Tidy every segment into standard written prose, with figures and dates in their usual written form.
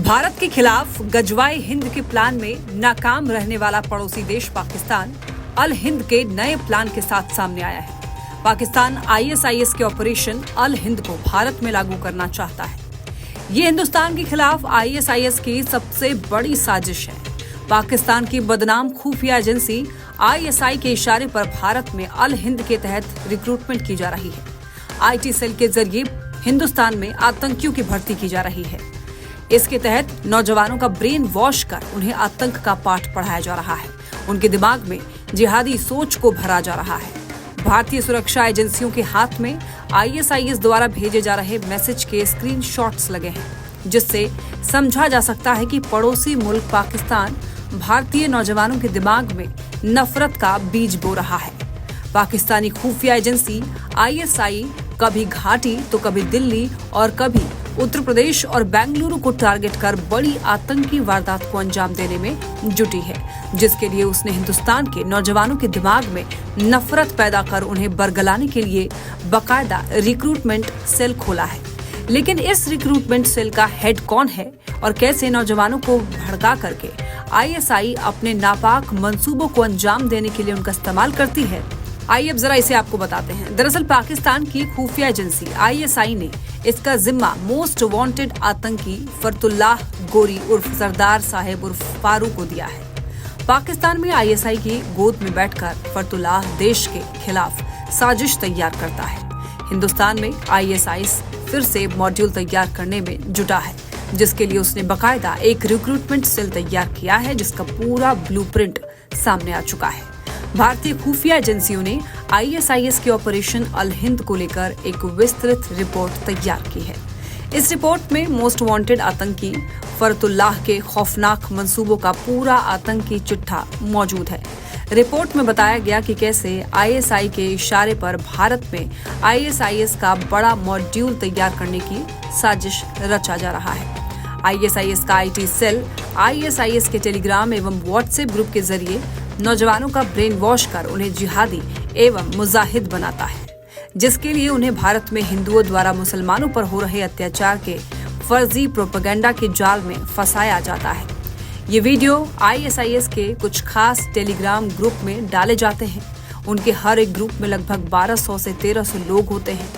भारत के खिलाफ गजवाए हिंद के प्लान में नाकाम रहने वाला पड़ोसी देश पाकिस्तान अल हिंद के नए प्लान के साथ सामने आया है। पाकिस्तान आईएसआईएस के ऑपरेशन अल हिंद को भारत में लागू करना चाहता है। ये हिंदुस्तान के खिलाफ आईएसआईएस की सबसे बड़ी साजिश है। पाकिस्तान की बदनाम खुफिया एजेंसी आईएसआई के इशारे पर भारत में अल हिंद के तहत रिक्रूटमेंट की जा रही है। आईटी सेल के जरिए हिंदुस्तान में आतंकियों की भर्ती की जा रही है। इसके तहत नौजवानों का ब्रेन वॉश कर उन्हें आतंक का पाठ पढ़ाया जा रहा है। उनके दिमाग में जिहादी सोच को भरा जा रहा है। भारतीय सुरक्षा एजेंसियों के हाथ में आईएसआईएस द्वारा भेजे जा रहे मैसेज के स्क्रीनशॉट्स लगे हैं, जिससे समझा जा सकता है कि पड़ोसी मुल्क पाकिस्तान भारतीय नौजवानों के दिमाग में नफरत का बीज बो रहा है। पाकिस्तानी खुफिया एजेंसी आईएसआई कभी घाटी तो कभी दिल्ली और कभी उत्तर प्रदेश और बेंगलुरु को टारगेट कर बड़ी आतंकी वारदात को अंजाम देने में जुटी है, जिसके लिए उसने हिंदुस्तान के नौजवानों के दिमाग में नफरत पैदा कर उन्हें बरगलाने के लिए बाकायदा रिक्रूटमेंट सेल खोला है। लेकिन इस रिक्रूटमेंट सेल का हेड कौन है और कैसे नौजवानों को भड़का करके आईएसआई अपने नापाक मंसूबों को अंजाम देने के लिए उनका इस्तेमाल करती है, आइए अब जरा इसे आपको बताते हैं। दरअसल पाकिस्तान की खुफिया एजेंसी आईएसआई ने इसका जिम्मा मोस्ट वांटेड आतंकी फरतुल्लाह गोरी उर्फ सरदार साहेब उर्फ फारूक को दिया है। पाकिस्तान में आईएसआई की गोद में बैठकर फरतुल्लाह देश के खिलाफ साजिश तैयार करता है। हिंदुस्तान में आईएसआई फिर से मॉड्यूल तैयार करने में जुटा है, जिसके लिए उसने बाकायदा एक रिक्रूटमेंट सेल तैयार किया है, जिसका पूरा ब्लूप्रिंट सामने आ चुका है। भारतीय खुफिया एजेंसियों ने आईएसआईएस के ऑपरेशन अल हिंद को लेकर एक विस्तृत रिपोर्ट तैयार की है। इस रिपोर्ट में मोस्ट वांटेड आतंकी फरतुल्लाह के खौफनाक मंसूबों का पूरा आतंकी चिट्ठा मौजूद है। रिपोर्ट में बताया गया कि कैसे आईएसआई के इशारे पर भारत में आईएसआईएस का बड़ा मॉड्यूल तैयार करने की साजिश रचा जा रहा है। आईएसआईएस का आईटी सेल आईएसआईएस के टेलीग्राम एवं व्हाट्सएप ग्रुप के जरिए नौजवानों का ब्रेन वॉश कर उन्हें जिहादी एवं मुजाहिद बनाता है, जिसके लिए उन्हें भारत में हिंदुओं द्वारा मुसलमानों पर हो रहे अत्याचार के फर्जी प्रोपेगेंडा के जाल में फंसाया जाता है। ये वीडियो आईएसआईएस के कुछ खास टेलीग्राम ग्रुप में डाले जाते हैं। उनके हर एक ग्रुप में लगभग 1200 से 1300 लोग होते हैं,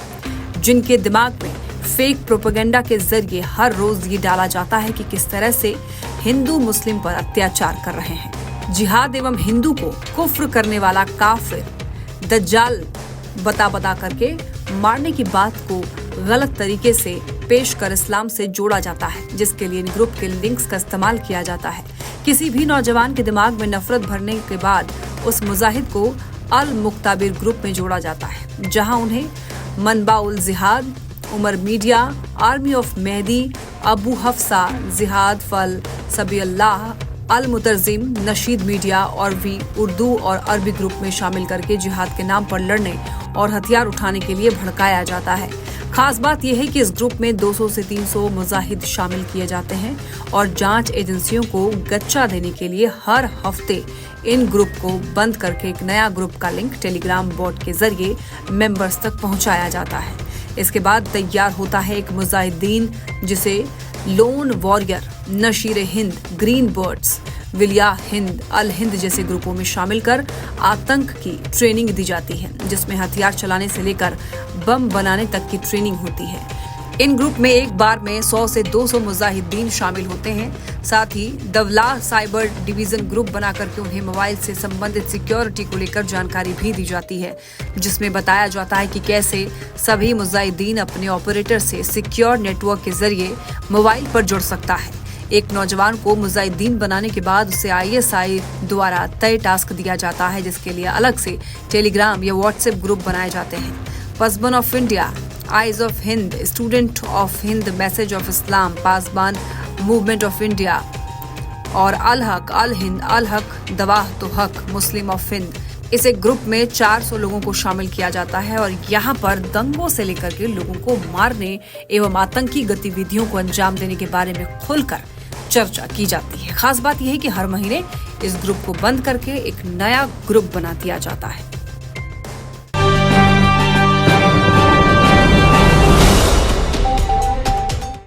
जिनके दिमाग में फेक प्रोपेगेंडा के जरिए हर रोज ये डाला जाता है कि किस तरह से हिंदू मुस्लिम पर अत्याचार कर रहे हैं। जिहाद एवं हिंदू को कुफ्र करने वाला काफिर दज्जाल बता करके मारने की बात को गलत तरीके से पेश कर इस्लाम से जोड़ा जाता है, जिसके लिए इन ग्रुप के लिंक्स का इस्तेमाल किया जाता है। किसी भी नौजवान के दिमाग में नफरत भरने के बाद उस मुजाहिद को अल मुक्ताबिर ग्रुप में जोड़ा जाता है, जहां उन्हें मनबाउल जिहाद, उमर मीडिया, आर्मी ऑफ मेहदी, अबू हफ्सा, जिहाद फल, सभी अल्लाह, अल मुतरजिम, नशीद मीडिया और भी उर्दू और अरबी ग्रुप में शामिल करके जिहाद के नाम पर लड़ने और हथियार उठाने के लिए भड़काया जाता है। खास बात यह है कि इस ग्रुप में 200 से 300 मुजाहिद शामिल किए जाते हैं और जांच एजेंसियों को गच्चा देने के लिए हर हफ्ते इन ग्रुप को बंद करके एक नया ग्रुप का लिंक टेलीग्राम बॉट के जरिए मेंबर्स तक पहुंचाया जाता है। इसके बाद तैयार होता है एक मुजाहिदीन, जिसे lone warrior, Nashir Hind, green birds, Wilaya Hind, Al Hind जैसे ग्रुपों में शामिल कर आतंक की ट्रेनिंग दी जाती है, जिसमें हथियार चलाने से लेकर बम बनाने तक की ट्रेनिंग होती है। इन ग्रुप में एक बार में 100 से 200 मुजाहिदीन शामिल होते हैं। साथ ही दवला साइबर डिवीजन ग्रुप बना करके उन्हें मोबाइल से संबंधित सिक्योरिटी को लेकर जानकारी भी दी जाती है, जिसमें बताया जाता है कि कैसे सभी मुजाहिदीन अपने ऑपरेटर से सिक्योर नेटवर्क के जरिए मोबाइल पर जुड़ सकता है। एक नौजवान को मुजाहिदीन बनाने के बाद उसे आईएसआई द्वारा तय टास्क दिया जाता है, जिसके लिए अलग से टेलीग्राम या व्हाट्सएप ग्रुप बनाए जाते हैं। Pasban of India, eyes of Hind, student of Hind, message of Islam, Pasban movement of India और अल हक, अल हिंद, अल हक, दवाह तो हक, मुस्लिम ऑफ हिंद। इस एक ग्रुप में 400 लोगों को शामिल किया जाता है और यहाँ पर दंगों से लेकर के लोगों को मारने एवं आतंकी गतिविधियों को अंजाम देने के बारे में खुलकर चर्चा की जाती है। खास बात यह है कि हर महीने इस ग्रुप को बंद करके एक नया ग्रुप बना दिया जाता है।